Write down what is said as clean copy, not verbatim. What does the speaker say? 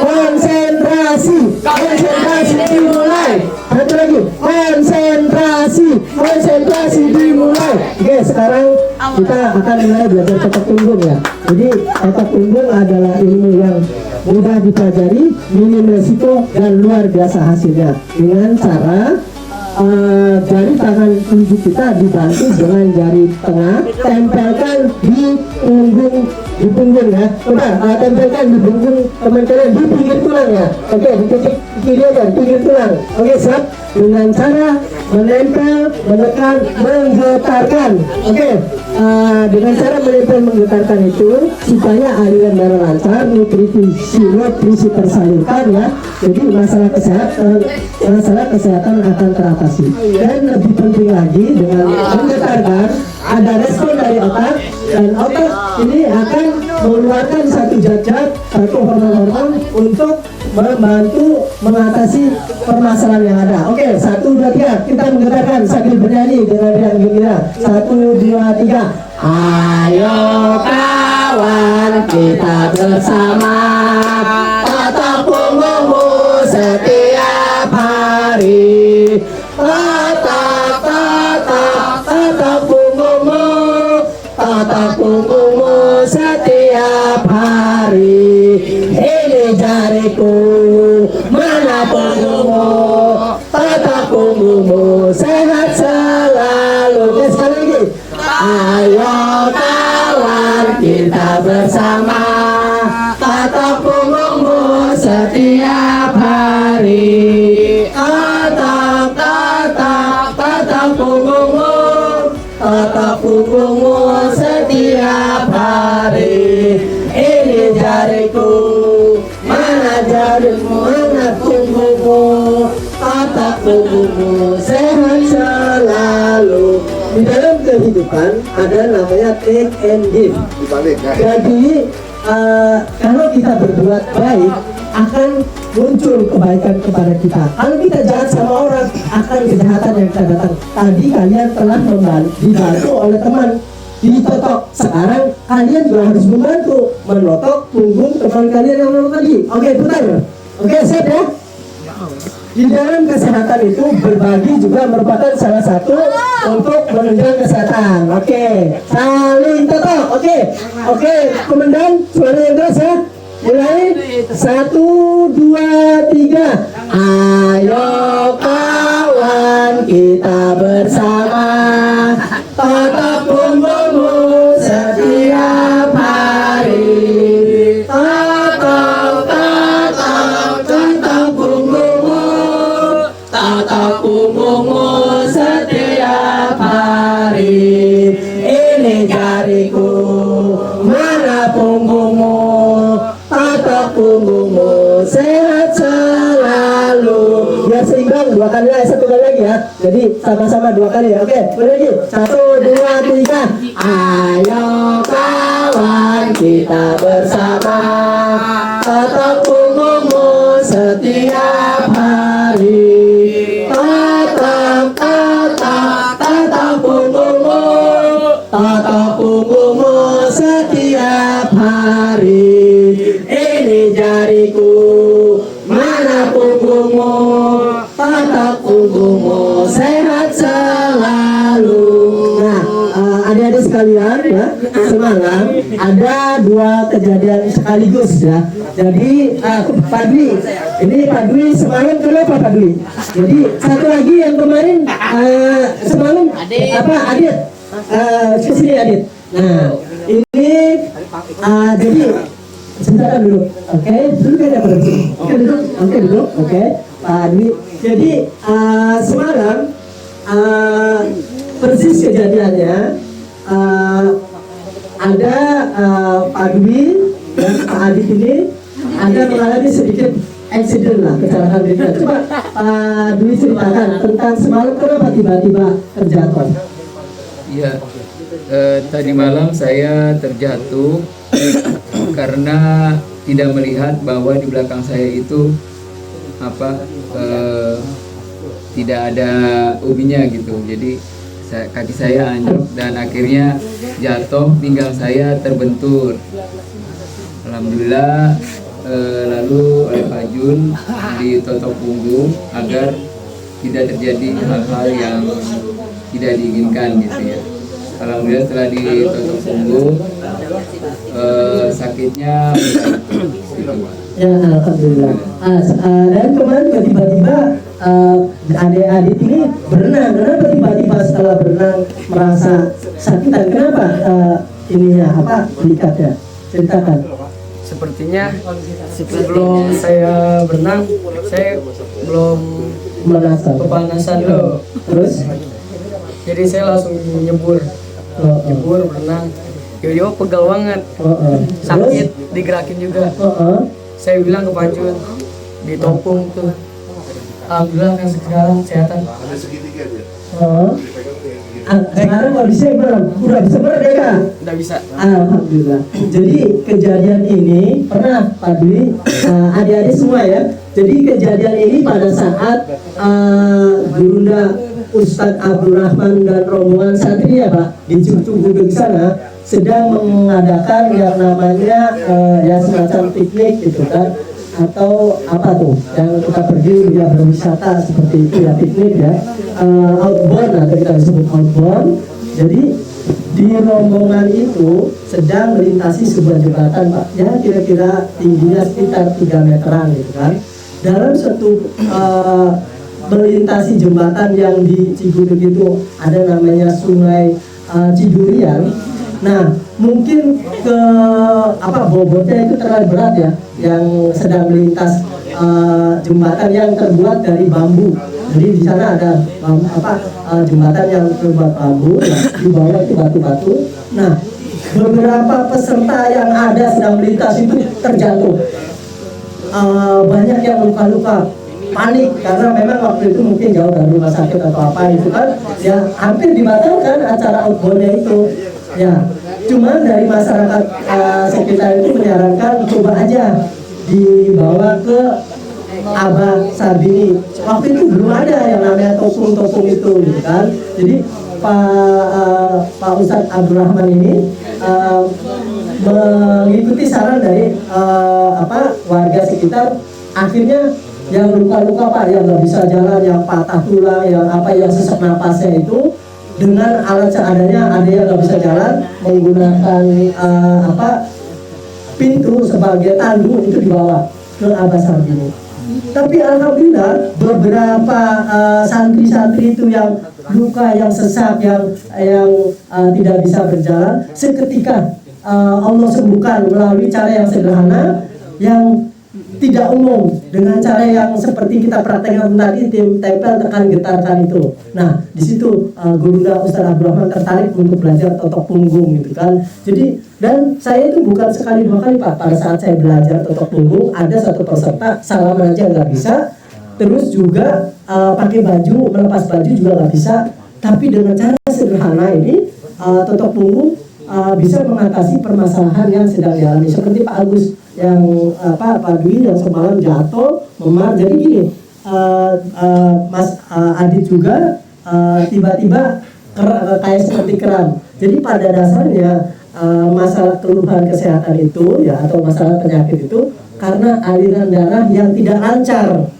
konsentrasi, konsentrasi dimulai. Satu lagi, konsentrasi dimulai. Oke, sekarang kita akan mulai belajar tapak punggung ya. Jadi tapak punggung adalah ilmu yang mudah dipelajari, minim resiko dan luar biasa hasilnya dengan cara jari tangan tunjuk kita dibantu dengan jari tengah, tempelkan di punggung ya. Coba tempelkan di punggung teman kalian di pinggir tulang ya. Oke, di titik kiri aja, di pinggir tulang. Oke, siap. Dengan cara menempel, menekan, menggetarkan. Oke, dengan cara menempel, menggetarkan itu supaya aliran darah lancar, nutrisi tersalurkan ya. Jadi masalah kesehatan akan teratasi. Dan lebih penting lagi dengan menggetarkan ada respon dari otak, dan otak ini akan mengeluarkan satu zat-zat, satu hormon-hormon untuk membantu mengatasi permasalahan yang ada. Oke, 1, 2, 3 kita menggetarkan sambil bernyanyi dengan riang gembira. 1, 2, 3. Ayo kawan, kita bersama, tatap punggungmu setiap hari. Tatap punggungmu, tatap punggungmu setiap hari. Ini jariku, mana punggungmu, tatap punggungmu, sehat selalu. Oke, sekali lagi. Ayo kawan, kita bersama, tatap punggungmu setiap hari. Tatap punggungmu, tatap punggungmu setiap hari. Ini jariku, mana jarimu, mana punggungmu, tatap punggungmu, sehat selalu. Di dalam kehidupan ada namanya take and give. Jadi kalau kita berbuat baik akan muncul kebaikan kepada kita. Kalau kita jahat sama orang, akan kejahatan yang kita datang. Tadi kalian telah dibantu oleh teman ditotok. Sekarang kalian juga harus membantu menotok punggung teman kalian yang menolak tadi. Oke, putar. Oke, siap ya. Di dalam kesehatan itu berbagi juga merupakan salah satu untuk menunjang kesehatan. Oke, saling totok. Oke, komandan suara yang keras ya. Mulai 1, 2, 3. Ayo kawan, kita bersama, tatap punggungmu setiap hari. Tatap punggungmu, tatap punggungmu setiap hari. Ini jariku, mana punggungmu, tatap punggungmu, sehat selalu. Biar seimbang, 2 kali lagi, 1 kali lagi ya. Jadi sama-sama 2 kali ya. Oke, boleh lagi. 1, 2, 3. Ayo kawan, kita bersama, tatap punggungmu setiap hari. Tatap punggungmu, tatap punggungmu setiap hari. Ini jariku, mana punggungmu, tatap punggungmu, sehat selalu. Nah, adik-adik sekalian ya, semalam ada 2 kejadian sekaligus ya. Jadi Pak Dwi, ini Pak Dwi semalam kenapa Pak Dwi? Jadi satu lagi yang kemarin semalam apa Adit? Kesini Adit. Nah, ini jadi sebentar dulu. Oke, dulu kan ada sini. Oke, duduk. Oke, Pak Dwi. Jadi semalam persis kejadiannya ada Pak Dwi dan Pak Adit ini ada mengalami sedikit accident lah, kecelakaan ringan. Coba Pak Dwi ceritakan tentang semalam kenapa tiba-tiba terjatuh. Iya, tadi malam saya terjatuh karena tidak melihat bahwa di belakang saya itu tidak ada ubinya gitu. Jadi kaki saya anjlok dan akhirnya jatuh, pinggang saya terbentur. Alhamdulillah, lalu terjun di totok punggung agar tidak terjadi hal-hal yang tidak diinginkan gitu ya. Alhamdulillah setelah di totok punggung sakitnya gitu. Ya, alhamdulillah. Dan kemarin tiba-tiba adik-adik ini berenang. Kenapa tiba-tiba setelah berenang merasa sakitan? Kenapa ininya apa berikatnya? Ceritakan. Sepertinya sebelum saya berenang, saya belum Merasa. kepanasan dulu. Terus? Jadi saya langsung nyebur berenang. Yo pegal banget, sakit, digerakin juga. Saya bilang ke Panjun, ditopung tuh. Alhamdulillah kan sekarang kesehatan. Sekarang kondisinya udah bisa merdeka. Udah bisa. Alhamdulillah. Jadi kejadian ini pernah Pak Dwi, adik-adik semua ya. Jadi kejadian ini pada saat Gurunda Ustadz Abdurrahman dan rombongan santri ya Pak di Cibubur di sana sedang mengadakan yang namanya ya semacam piknik gitu kan, atau apa tuh yang kita pergi ya berwisata seperti itu ya, piknik ya, outbound atau kita sebut outbound. Jadi di rombongan itu sedang melintasi sebuah jembatan Pak, ya kira-kira tingginya sekitar 3 meteran gitu kan. Dalam satu melintasi jembatan yang di Cigudeg itu ada namanya Sungai Cidurian. Nah, mungkin ke bobotnya itu terlalu berat ya, yang sedang melintas jembatan yang terbuat dari bambu. Jadi di sana ada jembatan yang terbuat bambu, ya, di bawah itu batu-batu. Nah, beberapa peserta yang ada sedang melintas itu terjatuh. Banyak yang luka-luka, panik karena memang waktu itu mungkin jauh dari rumah sakit atau apa itu kan, ya hampir dibatalkan acara outboundnya itu. Ya, cuman dari masyarakat sekitar itu menyarankan coba aja dibawa ke Abah Sarbini. Waktu itu belum ada yang namanya topung-topung itu, gitu kan. Jadi Pak Ustadz Abdurrahman ini mengikuti saran dari warga sekitar. Akhirnya yang luka-luka Pak, yang nggak bisa jalan, yang patah tulang, yang yang sesak napasnya itu, dengan alat seadanya, ada yang nggak bisa jalan menggunakan pintu sebagai tandu itu dibawa ke Abah Sarbini. Tapi alhamdulillah beberapa santri-santri itu yang luka, yang sesak, yang tidak bisa berjalan, seketika Allah sembuhkan melalui cara yang sederhana, yang tidak umum, dengan cara yang seperti kita praktekkan tadi, tempel, tekan, getarkan itu. Nah, di situ Gurunda Ustadz Abdurrahman tertarik untuk belajar totok punggung gitu kan. Jadi, dan saya itu bukan sekali dua kali Pak, pada saat saya belajar totok punggung ada satu peserta salaman aja nggak bisa, terus juga pakai baju, melepas baju juga nggak bisa. Tapi dengan cara sederhana ini totok punggung bisa mengatasi permasalahan yang sedang dialami, seperti Pak Agus yang Pak Dwi yang semalam jatuh memar. Jadi gini, Mas Adit juga tiba-tiba kayak seperti kram. Jadi pada dasarnya masalah keluhan kesehatan itu ya, atau masalah penyakit itu karena aliran darah yang tidak lancar.